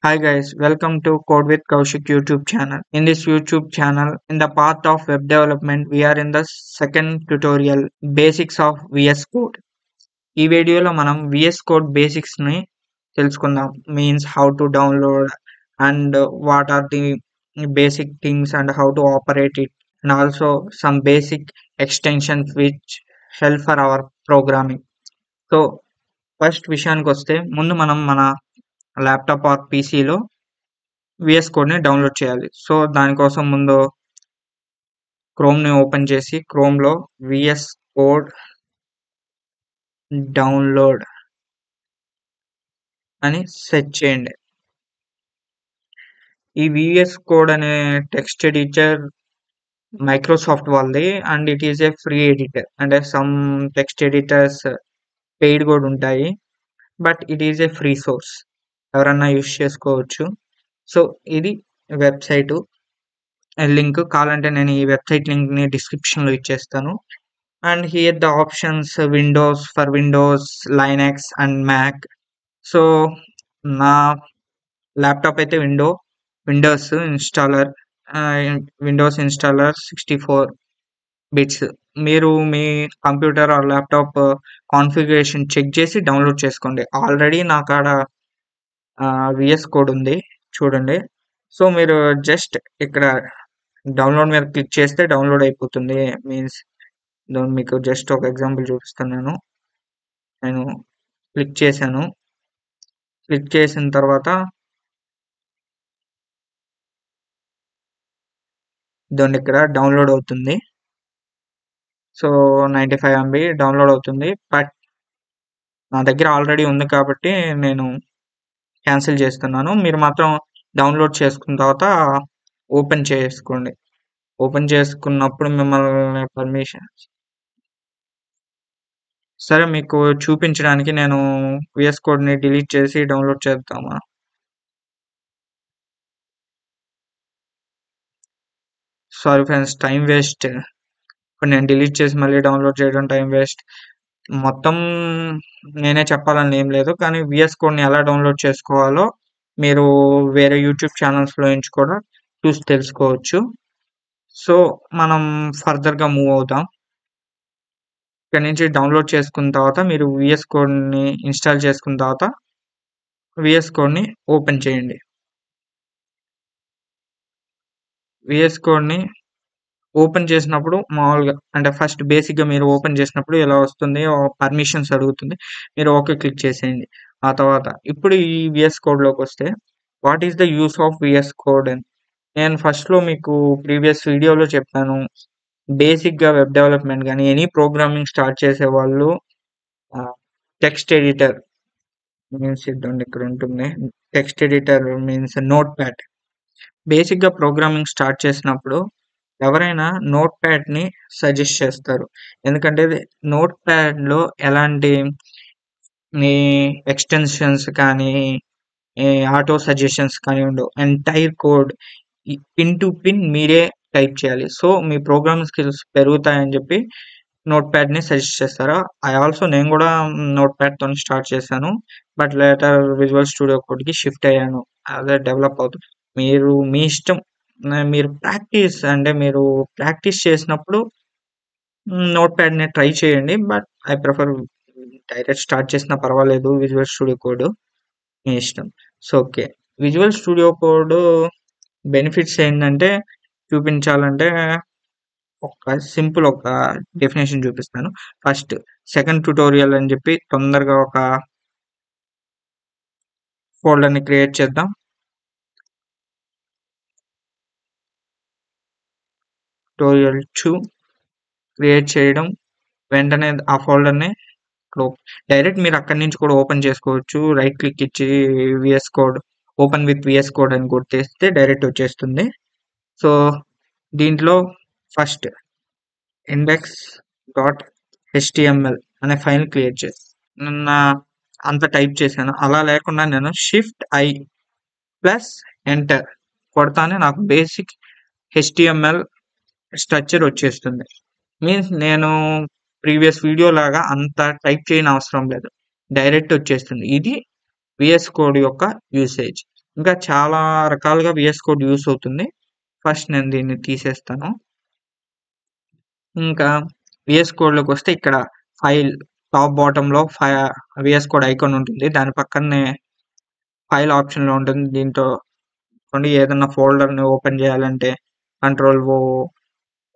Hi guys, welcome to Code with Kaushik YouTube channel. In this YouTube channel, in the path of web development, we are in the second tutorial, Basics of VS Code. ఈ వీడియోలో మనం VS Code basics ని తెలుసుకుందాం. Means how to download and what are the basic things and how to operate it, and also some basic extensions which help for our programming. So first విషయానికి వస్తే ముందు మనం మన ల్యాప్టాప్ ఆర్ పీసీలో విఎస్ కోడ్ని download చేయాలి. So దానికోసం ముందు క్రోమ్ని open చేసి క్రోమ్లో విఎస్ కోడ్ డౌన్లోడ్ అని సెర్చ్ చేయండి. ఈ విఎస్ కోడ్ అనే టెక్స్ట్ ఎడిటర్ మైక్రోసాఫ్ట్ వాళ్ళది and it is a free editor. అంటే సమ్ టెక్స్ట్ ఎడిటర్స్ పెయిడ్ కూడా ఉంటాయి, but it is a free source, ఎవరన్నా యూస్ చేసుకోవచ్చు. సో ఇది వెబ్సైటు లింక్ కావాలంటే నేను ఈ వెబ్సైట్ లింక్ని డిస్క్రిప్షన్లో ఇచ్చేస్తాను. And here the options Windows for Windows, Linux and Mac. So నా ల్యాప్టాప్ అయితే Windows installer, Windows installer 64 bits. మీరు మీ computer or laptop configuration check చేసి డౌన్లోడ్ చేసుకోండి. ఆల్రెడీ నా కాడ విఎస్ కోడ్ ఉంది చూడండి. సో మీరు జస్ట్ ఇక్కడ డౌన్లోడ్ మీద క్లిక్ చేస్తే డౌన్లోడ్ అయిపోతుంది. మీన్స్ మీకు జస్ట్ ఒక ఎగ్జాంపుల్ చూపిస్తున్నాను. నేను క్లిక్ చేశాను. క్లిక్ చేసిన తర్వాత ఇదండి ఇక్కడ డౌన్లోడ్ అవుతుంది. సో 95 MB డౌన్లోడ్ అవుతుంది. బట్ నా దగ్గర ఆల్రెడీ ఉంది కాబట్టి నేను క్యాన్సిల్ చేస్తున్నాను. మీరు మాత్రం డౌన్లోడ్ చేసుకున్న తర్వాత ఓపెన్ చేసుకోండి. ఓపెన్ చేసుకున్నప్పుడు మిమ్మల్ని పర్మిషన్ సరే మీకు చూపించడానికి నేను విఎస్ కోడ్ని డిలీట్ చేసి డౌన్లోడ్ చేద్దామా? Sorry friends, time waste. ఇప్పుడు నేను డిలీట్ చేసి మళ్ళీ డౌన్లోడ్ చేయడం టైం వేస్ట్. మొత్తం నేనే చెప్పాలని ఏం లేదు, కానీ విఎస్ కోడ్ని ఎలా డౌన్లోడ్ చేసుకోవాలో మీరు వేరే యూట్యూబ్ ఛానల్స్లో నుంచి కూడా చూసి తెలుసుకోవచ్చు. సో మనం ఫర్దర్గా మూవ్ అవుతాం. ఇక్కడ నుంచి డౌన్లోడ్ చేసుకున్న తర్వాత మీరు విఎస్ కోడ్ని ఇన్స్టాల్ చేసుకున్న తర్వాత విఎస్ కోడ్ని ఓపెన్ చేయండి. విఎస్ కోడ్ని ఓపెన్ చేసినప్పుడు మామూలుగా అంటే ఫస్ట్ బేసిక్గా మీరు ఓపెన్ చేసినప్పుడు ఎలా వస్తుంది, పర్మిషన్స్ అడుగుతుంది. మీరు ఓకే క్లిక్ చేసేయండి. ఆ తర్వాత ఇప్పుడు ఈ విఎస్ కోడ్లోకి వస్తే what is the use of VS code అని నేను ఫస్ట్లో మీకు ప్రీవియస్ వీడియోలో చెప్పాను. బేసిక్గా వెబ్ డెవలప్మెంట్ కానీ ఎనీ ప్రోగ్రామింగ్ స్టార్ట్ చేసే వాళ్ళు టెక్స్ట్ ఎడిటర్ మీన్స్ ఇద్దండి ఇక్కడ ఉంటుంది. Text editor means note pad. బేసిక్గా ప్రోగ్రామింగ్ స్టార్ట్ చేసినప్పుడు ఎవరైనా నోట్ ప్యాడ్ని సజెస్ట్ చేస్తారు. ఎందుకంటే నోట్ ప్యాడ్లో ఎలాంటి ఎక్స్టెన్షన్స్ కానీ ఆటో సజెషన్స్ కానీ ఉండవు. Entire code pin to pin మీరే టైప్ చేయాలి. సో మీ ప్రోగ్రామింగ్ స్కిల్స్ పెరుగుతాయని చెప్పి నోట్ ప్యాడ్ని సజెస్ట్ చేస్తారు. నేను కూడా నోట్ ప్యాడ్తో స్టార్ట్ చేశాను, బట్ లేటర్ విజువల్ స్టూడియో కోడ్కి షిఫ్ట్ అయ్యాను. అదే డెవలప్ అవుతుంది. మీరు మీ ఇష్టం. మీరు ప్రాక్టీస్ చేసినప్పుడు నోట్ ప్యాడ్ని ట్రై చేయండి, but I prefer direct start చేసినా పర్వాలేదు. విజువల్ స్టూడియో కోడ్ మీ ఇష్టం. So okay, visual studio code benefits ఏంటంటే చూపించాలంటే ఒక డెఫినేషన్ చూపిస్తాను. ఫస్ట్ సెకండ్ ట్యుటోరియల్ అని చెప్పి తొందరగా ఒక ఫోల్డర్ని క్రియేట్ చేద్దాం. ట్యుటోరియల్ 2 క్రియేట్ చేయడం వెంటనే ఆ ఫోల్డర్ని డైరెక్ట్ మీరు అక్కడి నుంచి కూడా ఓపెన్ చేసుకోవచ్చు. రైట్ క్లిక్ ఇచ్చి VS code open with VS code అని కొట్టేస్తే డైరెక్ట్ వచ్చేస్తుంది. సో దీంట్లో ఫస్ట్ index.html అనే ఫైల్ క్రియేట్ చేసి అంత టైప్ చేశాను. అలా లేకుండా నేను Shift+I ఎంటర్ కొడతానే నాకు బేసిక్ HTML స్ట్రక్చర్ వచ్చేస్తుంది. మీన్స్ నేను ప్రీవియస్ వీడియో లాగా అంత టైప్ చేయని అవసరం లేదు, డైరెక్ట్ వచ్చేస్తుంది. ఇది విఎస్ కోడ్ యొక్క యూసేజ్. ఇంకా చాలా రకాలుగా విఎస్ కోడ్ యూస్ అవుతుంది. ఫస్ట్ నేను దీన్ని తీసేస్తాను. ఇంకా విఎస్ కోడ్లోకి వస్తే ఇక్కడ ఫైల్ టాప్ బాటంలో విఎస్ కోడ్ ఐకాన్ ఉంటుంది. దాని పక్కనే ఫైల్ ఆప్షన్లో ఉంటుంది. దీంతో ఏదన్నా ఫోల్డర్ని ఓపెన్ చేయాలంటే కంట్రోల్ ఓ,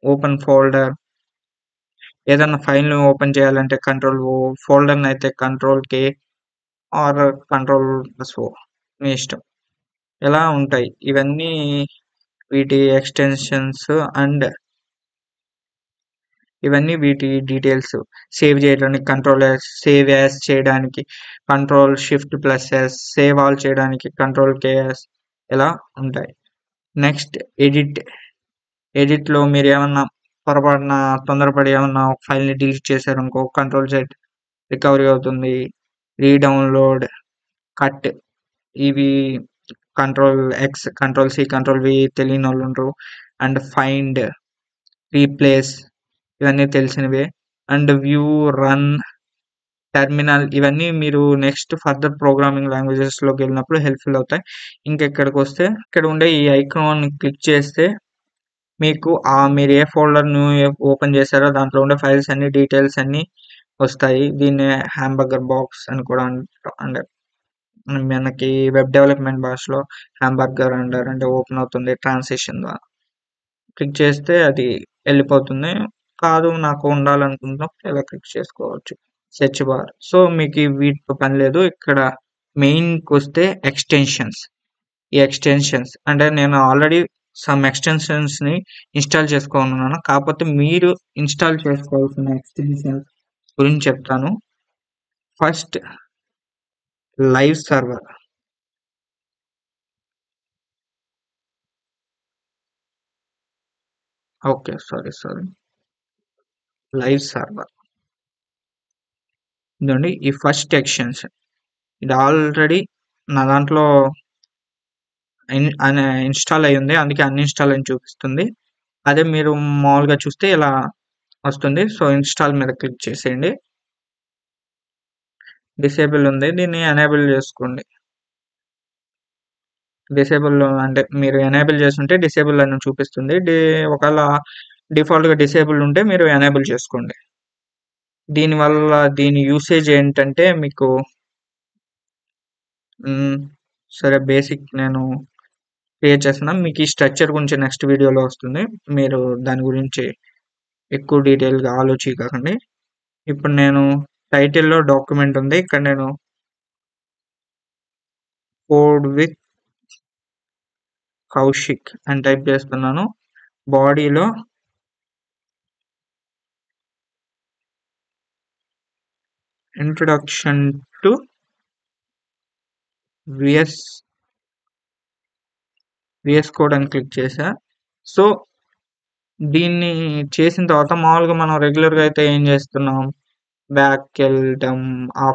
ఓపెన్ ఫోల్డర్, ఏదన్నా ఫైల్ని ఓపెన్ చేయాలంటే కంట్రోల్ ఓ, ఫోల్డర్ని అయితే control K or control plus O, మీ ఇష్టం. ఇలా ఉంటాయి ఇవన్నీ వీటి ఎక్స్టెన్షన్స్. అండ్ ఇవన్నీ వీటి డీటెయిల్స్. సేవ్ చేయడానికి కంట్రోల్ ఎస్, సేవ్ యాస్ చేయడానికి control shift plus S, save all చేయడానికి కంట్రోల్ కేఎస్, ఇలా ఉంటాయి. నెక్స్ట్ ఎడిట్లో మీరు ఏమన్నా పొరపాటున తొందరపడి ఏమన్నా ఒక ఫైల్ని డిలీట్ చేశారనుకో కంట్రోల్ జెడ్ రికవరీ అవుతుంది. రీడౌన్లోడ్, కట్, ఇవి control X, control C, control V తెలియని వాళ్ళు ఉండరు. అండ్ ఫైండ్, రీప్లేస్, ఇవన్నీ తెలిసినవే. అండ్ వ్యూ, రన్, టెర్మినల్, ఇవన్నీ మీరు నెక్స్ట్ ఫర్దర్ ప్రోగ్రామింగ్ లాంగ్వేజెస్లోకి వెళ్ళినప్పుడు హెల్ప్ఫుల్ అవుతాయి. ఇంకెక్కడికి వస్తే ఇక్కడ ఉండే ఈ ఐకాన్ క్లిక్ చేస్తే మీకు మీరు ఏ ఫోల్డర్ను ఓపెన్ చేశారో దాంట్లో ఉండే ఫైల్స్ అన్ని డీటెయిల్స్ అన్నీ వస్తాయి. దీన్ని హ్యాంబర్గర్ బాక్స్ అని కూడా అంటారు. అండ్ మనకి వెబ్ డెవలప్మెంట్ భాషలో హ్యాంబర్గర్ అంటారు. అంటే ఓపెన్ అవుతుంది ట్రాన్సిషన్ ద్వారా. క్లిక్ చేస్తే అది వెళ్ళిపోతుంది. కాదు నాకు ఉండాలనుకున్నప్పుడు ఇలా క్లిక్ చేసుకోవచ్చు. Search bar. సో మీకు వీటితో పని లేదు. ఇక్కడ మెయిన్కి వస్తే ఎక్స్టెన్షన్స్. ఈ ఎక్స్టెన్షన్స్ అంటే నేను ఆల్రెడీ సమ్ ఎక్స్టెన్షన్స్ని ఇన్స్టాల్ చేసుకోనున్నాను. కాకపోతే మీరు ఇన్స్టాల్ చేసుకోవాల్సిన ఎక్స్టెన్షన్స్ గురించి చెప్తాను. First live server. Okay, sorry live server. ఇదండి ఈ ఫస్ట్ ఎక్స్టెన్షన్. ఇది ఆల్రెడీ నా దాంట్లో ఇన్స్టాల్ అయ్యి ఉంది, అందుకే అన్ఇన్స్టాల్ అని చూపిస్తుంది. అదే మీరు మామూలుగా చూస్తే ఇలా వస్తుంది. సో ఇన్స్టాల్ మీద క్లిక్ చేసేయండి. డిసేబుల్ ఉంది, దీన్ని ఎనేబుల్ చేసుకోండి. డిసేబుల్ అంటే మీరు ఎనేబుల్ చేస్తుంటే డిసేబుల్ అని చూపిస్తుంది. ఒకవేళ డిఫాల్ట్గా డిసేబుల్ ఉంటే మీరు ఎనేబుల్ చేసుకోండి. దీనివల్ల దీని యూసేజ్ ఏంటంటే మీకు సరే బేసిక్ నేను క్రియేట్ చేస్తున్నాను. మీకు ఈ స్ట్రక్చర్ గురించి నెక్స్ట్ వీడియోలో వస్తుంది. మీరు దాని గురించి ఎక్కువ డీటెయిల్గా ఆలోచించకండి. ఇప్పుడు నేను టైటిల్లో డాక్యుమెంట్ ఉంది. ఇక్కడ నేను కోడ్ విత్ కౌశిక్ అని టైప్ చేస్తున్నాను. బాడీలో ఇంట్రొడక్షన్ టు విఎస్ కోడ్ అని క్లిక్ చేశా. సో దీన్ని చేసిన తర్వాత మామూలుగా మనం రెగ్యులర్గా అయితే ఏం చేస్తున్నాం, బ్యాక్కి వెళ్ళటం, ఆ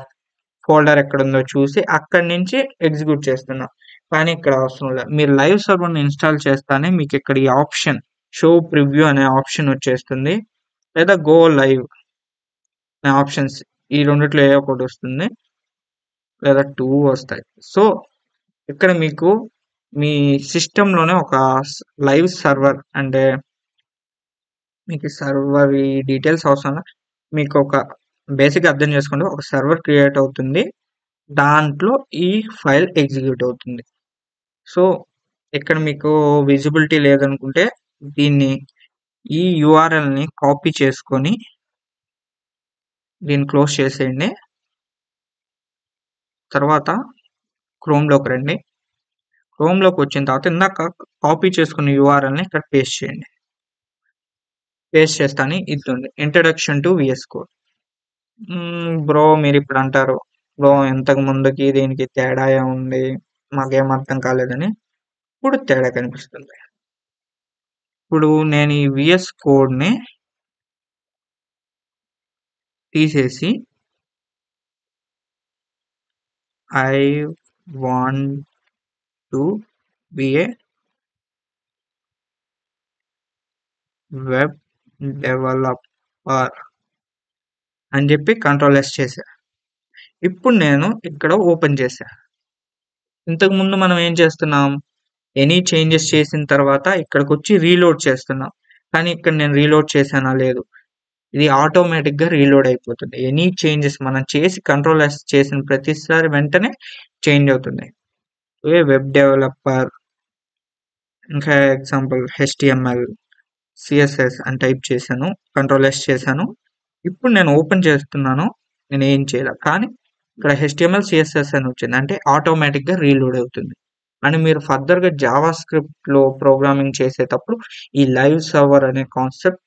ఫోల్డర్ ఎక్కడుందో చూసి అక్కడి నుంచి ఎగ్జిక్యూట్ చేస్తున్నాం. కానీ ఇక్కడ అవసరం లేదు. మీరు లైవ్ సర్వర్ని ఇన్స్టాల్ చేస్తానే మీకు ఇక్కడ ఈ ఆప్షన్ షో ప్రివ్యూ అనే ఆప్షన్ వచ్చేస్తుంది, లేదా గో లైవ్ అనే ఆప్షన్స్, ఈ రెండిట్లో ఏ ఒకటి వస్తుంది, లేదా 2 వస్తాయి. సో ఇక్కడ మీకు మీ సిస్టంలోనే ఒక లైవ్ సర్వర్, అంటే మీకు సర్వర్ ఈ డీటెయిల్స్ అవసరం, మీకు ఒక బేసిక్ అర్థం చేసుకోండి. ఒక సర్వర్ క్రియేట్ అవుతుంది, దాంట్లో ఈ ఫైల్ ఎగ్జిక్యూట్ అవుతుంది. సో ఇక్కడ మీకు విజిబిలిటీ లేదనుకుంటే దీన్ని ఈ యూఆర్ఎల్ని కాపీ చేసుకొని దీన్ని క్లోజ్ చేసేయండి. తర్వాత క్రోమ్లోకి రండి. క్రోమ్లోకి వచ్చిన తర్వాత ఇందాక కాపీ చేసుకున్న యూఆర్ఎల్ని ఇక్కడ పేస్ట్ చేయండి. పేస్ట్ చేస్తాను. ఇది introduction to VS code. Bro మీరు ఇప్పుడు అంటారు, బ్రో ఇంతకు ముందుకి దీనికి తేడా ఉంది, మాకేం అర్థం కాలేదని. ఇప్పుడు తేడా కనిపిస్తుంది. ఇప్పుడు నేను ఈ విఎస్ కోడ్ని తీసేసి I want to be A web developer అని చెప్పి కంట్రోల్ ఎస్ చేశా. ఇప్పుడు నేను ఇక్కడ ఓపెన్ చేశా. ఇంతకుముందు మనం ఏం చేస్తున్నాం? ఎనీ చేంజెస్ చేసిన తర్వాత ఇక్కడికొచ్చి రీలోడ్ చేస్తున్నాం. కానీ ఇక్కడ నేను రీలోడ్ చేశానా? లేదు. ఇది ఆటోమేటిక్‌గా రీలోడ్ అయిపోతుంది. ఎనీ చేంజెస్ మనం చేసి కంట్రోల్ ఎస్ చేసిన ప్రతిసారి వెంటనే చేంజ్ అవుతుంది. వెబ్ డెవలపర్ ఇంకా ఎగ్జాంపుల్ హెచ్‌టీఎంఎల్, సీఎస్ఎస్ అని టైప్ చేశాను. కంట్రోల్ ఎస్ చేశాను. ఇప్పుడు నేను ఓపెన్ చేస్తున్నాను. నేనేం చేయలే. కానీ ఇక్కడ హెచ్‌టీఎంఎల్, సీఎస్ఎస్ అని వచ్చింది. అంటే ఆటోమేటిక్‌గా రీలోడ్ అవుతుంది. అండ్ మీరు ఫర్దర్‌గా జావా స్క్రిప్ట్‌లో ప్రోగ్రామింగ్ చేసేటప్పుడు ఈ లైవ్ సర్వర్ అనే కాన్సెప్ట్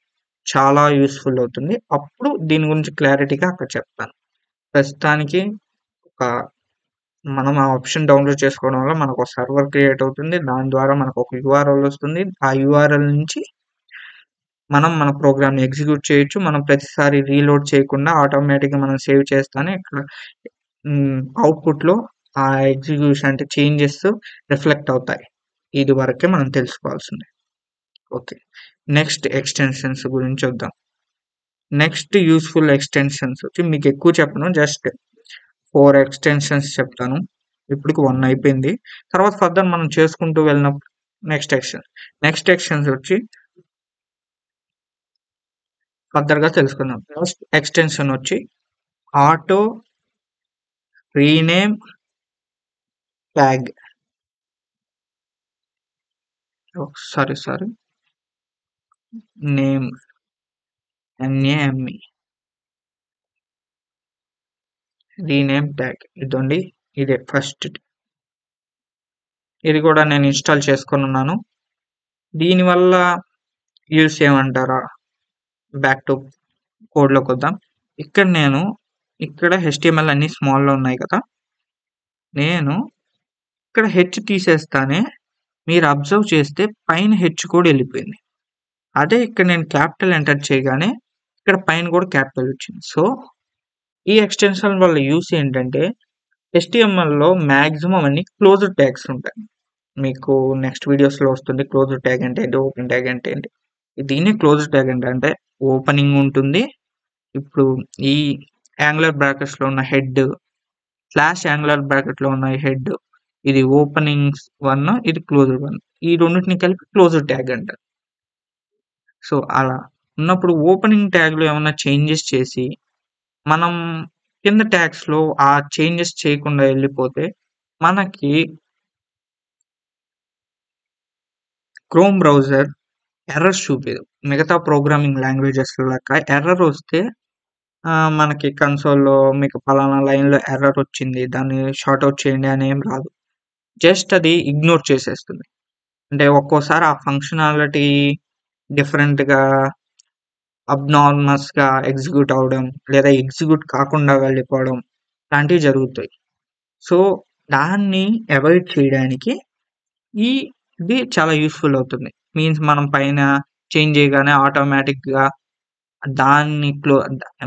చాలా యూజ్‌ఫుల్ అవుతుంది. అప్పుడు దీని గురించి క్లారిటీగా అక్కడ చెప్తాను. ప్రస్తుతానికి ఒక మనం ఆ ఆప్షన్ డౌన్లోడ్ చేసుకోవడం వల్ల మనకు ఒక సర్వర్ క్రియేట్ అవుతుంది. దాని ద్వారా మనకు ఒక యూఆర్ఎల్ వస్తుంది. ఆ యూఆర్ఎల్ నుంచి మనం మన ప్రోగ్రామ్‌ని ఎగ్జిక్యూట్ చేయొచ్చు. మనం ప్రతిసారి రీలోడ్ చేయకుండా ఆటోమేటిక్‌గా మనం సేవ్ చేస్తానే ఇక్కడ అవుట్‌పుట్‌లో ఆ ఎగ్జిక్యూషన్ అంటే చేంజెస్ రిఫ్లెక్ట్ అవుతాయి. ఇది వరకే మనం తెలుసుకోవాల్సింది. ఓకే. నెక్స్ట్ ఎక్స్‌టెన్షన్స్ గురించి చూద్దాం. నెక్స్ట్ యూజ్‌ఫుల్ ఎక్స్‌టెన్షన్స్ వచ్చి మీకు ఎక్కువ చెప్పను. జస్ట్ 4 ఎక్స్‌టెన్షన్స్ చెప్తాను. ఇప్పటికి 1 అయిపోయింది. తర్వాత ఫర్దర్ మనం చేసుకుంటూ వెళ్ళినప్పుడు నెక్స్ట్ ఎక్స్‌టెన్షన్స్ వచ్చి ఫర్దర్‌గా తెలుసుకుందాం. ఫస్ట్ ఎక్స్‌టెన్షన్ వచ్చి auto rename tag. Sorry. Name NAME rename tag. ఇదండి. ఇదే ఫస్ట్. ఇది కూడా నేను ఇన్‌స్టాల్ చేసుకొనున్నాను. దీనివల్ల యూజ్ ఏమంటారా? బ్యాక్ టు కోడ్‌లోకొద్దాం. ఇక్కడ HTML అన్నీ స్మాల్‌లో ఉన్నాయి కదా! నేను ఇక్కడ హెచ్ తీసేస్తానే మీరు అబ్జర్వ్ చేస్తే పైన హెచ్ కూడా వెళ్ళిపోయింది. అదే ఇక్కడ నేను క్యాపిటల్ ఎంటర్ చేయగానే ఇక్కడ పైన కూడా క్యాపిటల్ వచ్చింది. సో, ఈ ఎక్స్‌టెన్షన్ వల్ల యూజ్ ఏంటంటే HTMLలో మాక్సిమం అన్ని క్లోజ్డ్ ట్యాగ్స్ ఉంటాయి. మీకు నెక్స్ట్ వీడియోస్‌లో వస్తుంది. క్లోజ్డ్ ట్యాగ్ అంటే ఏంటి? ఓపెన్ ట్యాగ్ అంటే ఏంటి? దీన్నే క్లోజ్డ్ ట్యాగ్ అంటే ఓపెనింగ్ ఉంటుంది. ఇప్పుడు ఈ యాంగులర్ బ్రాకెట్స్‌లో ఉన్న హెడ్ స్లాష్ యాంగులర్ బ్రాకెట్‌లో ఉన్న హెడ్ ఇది ఓపెనింగ్ 1 ఇది క్లోజ్డ్ 1 ఈ రెండిటిని కలిపి క్లోజ్డ్ ట్యాగ్ అంటారు. సో, అలా ఉన్నప్పుడు ఓపెనింగ్ ట్యాగ్‌లో ఏమన్నా చేంజెస్ చేసి మనం కింద ట్యాగ్స్‌లో ఆ చేంజెస్ చేయకుండా వెళ్ళిపోతే మనకి క్రోమ్ బ్రౌజర్ ఎర్రర్స్ చూపీదు. మిగతా ప్రోగ్రామింగ్ లాంగ్వేజెస్‌లో లెక్క ఎర్రర్ వస్తే మనకి కన్సోల్‌లో మీకు పలానా లైన్‌లో ఎర్రర్ వచ్చింది. దాన్ని సార్ట్ ఔట్ చేయండి అని ఏం రాదు. జస్ట్ అది ఇగ్నోర్ చేసేస్తుంది. అంటే ఒక్కోసారి ఆ ఫంక్షనాలిటీ డిఫరెంట్‌గా అబ్నార్మస్‌గా ఎగ్జిక్యూట్ అవ్వడం లేదా ఎగ్జిక్యూట్ కాకుండా వెళ్ళిపోవడం లాంటివి జరుగుతాయి. సో, దాన్ని అవాయిడ్ చేయడానికి ఈ ఇది చాలా యూజ్‌ఫుల్ అవుతుంది. మీన్స్ మనం పైన చేంజ్ చేయగానే ఆటోమేటిక్‌గా దాన్ని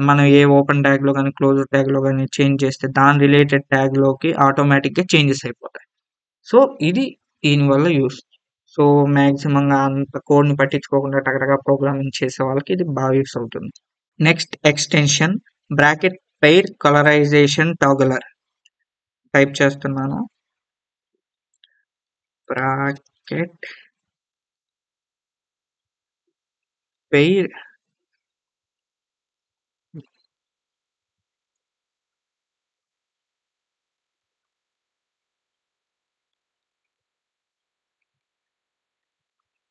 మనం ఏ ఓపెన్ ట్యాగ్‌లో గాని, క్లోజ్డ్ ట్యాగ్‌లో గాని చేంజ్ చేస్తే దాని రిలేటెడ్ ట్యాగ్‌లోకి ఆటోమేటిక్‌గా చేంజెస్ అయిపోతాయి. సో, ఇది దీనివల్ల యూజ్. సో, మాక్సిమంగా అంత కోడ్‌ని పట్టించుకోకుండా టకటక ప్రోగ్రామింగ్ చేసే వాళ్ళకి ఇది బాగా యూజ్ అవుతుంది. Next extension bracket pair colorization toggler type చేస్తున్నాను. బ్రాకెట్ పెయిర్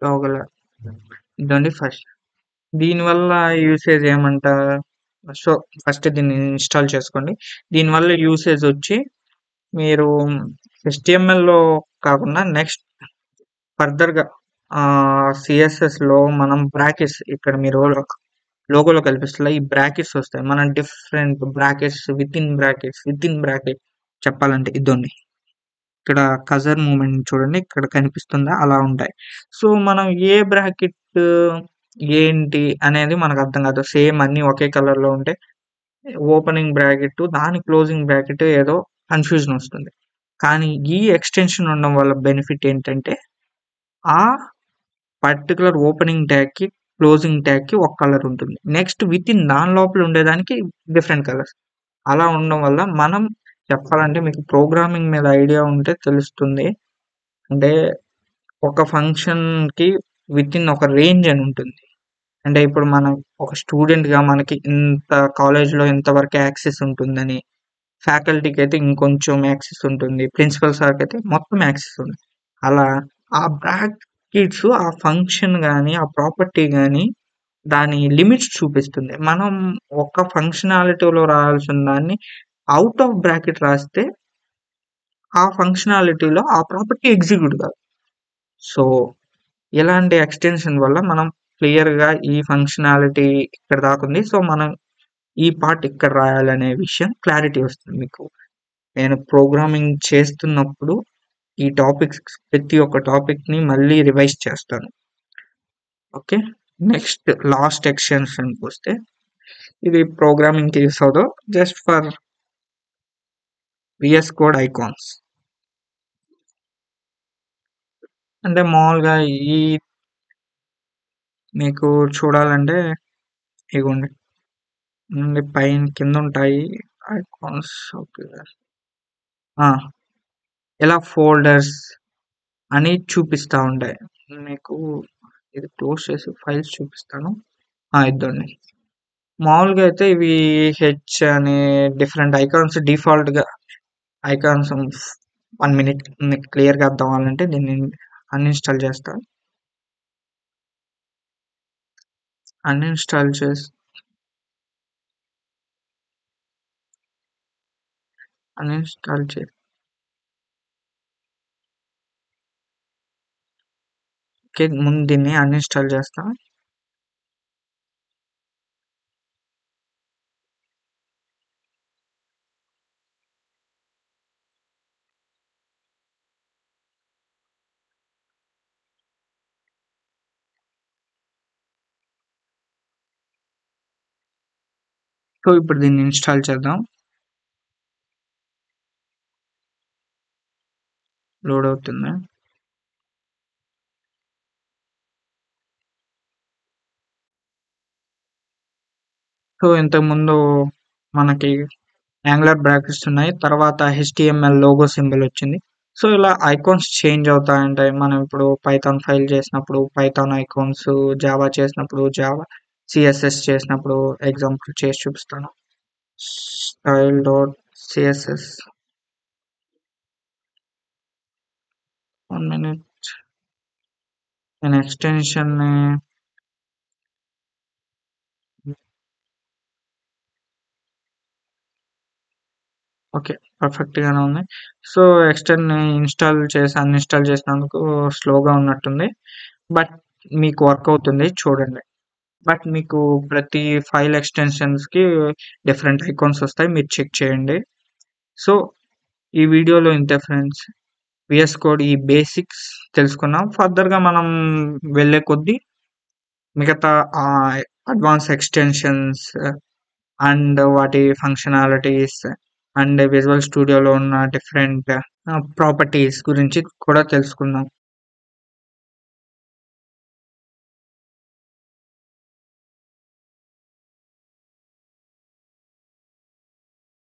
టాగులర్ ఇదండి ఫస్ట్. దీనివల్ల యూసేజ్ ఏమంటారు? సో, ఫస్ట్ దీన్ని ఇన్‌స్టాల్ చేసుకోండి. దీనివల్ల యూసేజ్ వచ్చి మీరు HTMLలో కాకుండా నెక్స్ట్ ఫర్దర్‌గా CSSలో మనం బ్రాకెట్స్ ఇక్కడ మీరు లోగోలో కనిపిస్తలే ఈ బ్రాకెట్స్ వస్తాయి. మనం different brackets with in bracket చెప్పాలంటే ఇదండి. ఇక్కడ కర్సర్ మూవ్‌మెంట్ చూడండి. ఇక్కడ కనిపిస్తుందా? అలా ఉంటాయి. సో, మనం ఏ బ్రాకెట్ ఏంటి అనేది మనకు అర్థం కాదు. సేమ్ అన్నీ ఒకే కలర్‌లో ఉంటే ఓపెనింగ్ బ్రాకెట్ దాని క్లోజింగ్ బ్రాకెట్ ఏదో కన్‌ఫ్యూజన్ వస్తుంది. కానీ ఈ ఎక్స్‌టెన్షన్ ఉండడం వల్ల బెనిఫిట్ ఏంటంటే ఆ పర్టిక్యులర్ ఓపెనింగ్ ట్యాగ్‌కి, క్లోజింగ్ ట్యాగ్‌కి ఒక కలర్ ఉంటుంది. నెక్స్ట్ వితిన్ దాని లోపల ఉండేదానికి డిఫరెంట్ కలర్స్. అలా ఉండడం వల్ల మనం చెప్పాలంటే మీకు ప్రోగ్రామింగ్ మీద ఐడియా ఉంటే తెలుస్తుంది. అంటే ఒక ఫంక్షన్‌కి వితిన్ ఒక రేంజ్ అని ఉంటుంది. అంటే ఇప్పుడు మనం ఒక స్టూడెంట్‌గా మనకి ఇంత కాలేజ్‌లో ఇంతవరకే యాక్సెస్ ఉంటుందని, ఫ్యాకల్టీకైతే ఇంకొంచెం యాక్సెస్ ఉంటుంది. ప్రిన్సిపల్ సార్‌కైతే మొత్తం యాక్సెస్ ఉంది. అలా ఆ బ్రాకెట్స్ ఆ ఫంక్షన్ గాని, ఆ ప్రాపర్టీ గాని దాని లిమిట్స్ చూపిస్తుంది. మనం ఒక ఫంక్షనాలిటీలో రాయాల్సిన దాన్ని ఔట్ ఆఫ్ బ్రాకెట్ రాస్తే ఆ ఫంక్షనాలిటీలో ఆ ప్రాపర్టీ ఎగ్జిక్యూట్ కాదు. సో, ఇలాంటి ఎక్స్‌టెన్షన్ వల్ల మనం క్లియర్‌గా ఈ ఫంక్షనాలిటీ ఇక్కడ దాకుంది. సో, మనం ఈ పార్ట్ ఇక్కడ రాయాలనే విషయం క్లారిటీ వస్తుంది మీకు. నేను ప్రోగ్రామింగ్ చేస్తున్నప్పుడు ఈ టాపిక్స్ ప్రతి ఒక్క టాపిక్‌ని మళ్ళీ రివైజ్ చేస్తాను. ఓకే. నెక్స్ట్ లాస్ట్ ఎక్స్‌టెన్షన్‌కొస్తే ఇది ప్రోగ్రామింగ్‌కి యూజ్ అవ్వదు. Just for VS code icons. అంటే మామూలుగా ఈ మీకు చూడాలంటే ఇగోండి. పైన కిందుంటాయి ఐకాన్స్. ఓకే. ఆ! ఇలా ఫోల్డర్స్ అని చూపిస్తా ఉంటాయి. మీకు ఇది క్లోజ్ చేసి ఫైల్స్ చూపిస్తాను. ఇదండి. మామూలుగా అయితే ఇవి హెచ్ అనే డిఫరెంట్ ఐకాన్స్ డిఫాల్ట్‌గా ఐకాన్స్ 1 మినిట్ మీకు క్లియర్‌గా అర్థం అవ్వాలంటే దీన్ని అన్‌ఇన్‌స్టాల్ చేస్తా. అన్‌ఇన్‌స్టాల్ చేసి అన్‌ఇన్‌స్టాల్ చే ఓకే. ముందు దీన్ని అన్‌ఇన్‌స్టాల్ చేస్తా. సో, ఇప్పుడు దీన్ని ఇన్‌స్టాల్ చేద్దాం. లోడ్ అవుతుంది. సో, ఇంతకుముందు మనకి యాంగులర్ బ్రాకెట్స్ ఉన్నాయి. తర్వాత HTML లోగో సింబల్ వచ్చింది. సో, ఇలా ఐకాన్స్ చేంజ్ అవుతా ఉంటాయి. మనం ఇప్పుడు పైథాన్ ఫైల్ చేసినప్పుడు పైథాన్ ఐకాన్స్, జావా చేసినప్పుడు జావా, CSS చేసినప్పుడు ఎగ్జాంపుల్ చేసి చూపిస్తాను. Style dot CSS 1 minute. నేను ఎక్స్‌టెన్షన్‌ని ఓకే. పర్ఫెక్ట్‌గానే ఉంది. సో, ఇన్‌స్టాల్ చేసి అన్‌ఇన్‌స్టాల్ చేసినందుకు స్లోగా ఉన్నట్టుంది. బట్ మీకు వర్క్ అవుతుంది చూడండి. బట్ మీకు ప్రతి ఫైల్ ఎక్స్‌టెన్షన్స్‌కి డిఫరెంట్ ఐకాన్స్ వస్తాయి. మీరు చెక్ చేయండి. సో, ఈ వీడియోలో ఇంతే ఫ్రెండ్స్. VS కోడ్ ఈ బేసిక్స్ తెలుసుకున్నాం. ఫర్దర్‌గా మనం వెళ్ళే కొద్దీ మిగతా అడ్వాన్స్ ఎక్స్‌టెన్షన్స్ అండ్ వాటి ఫంక్షనాలిటీస్ అండ్ విజువల్ స్టూడియోలో ఉన్న డిఫరెంట్ ప్రాపర్టీస్ గురించి కూడా తెలుసుకుందాం.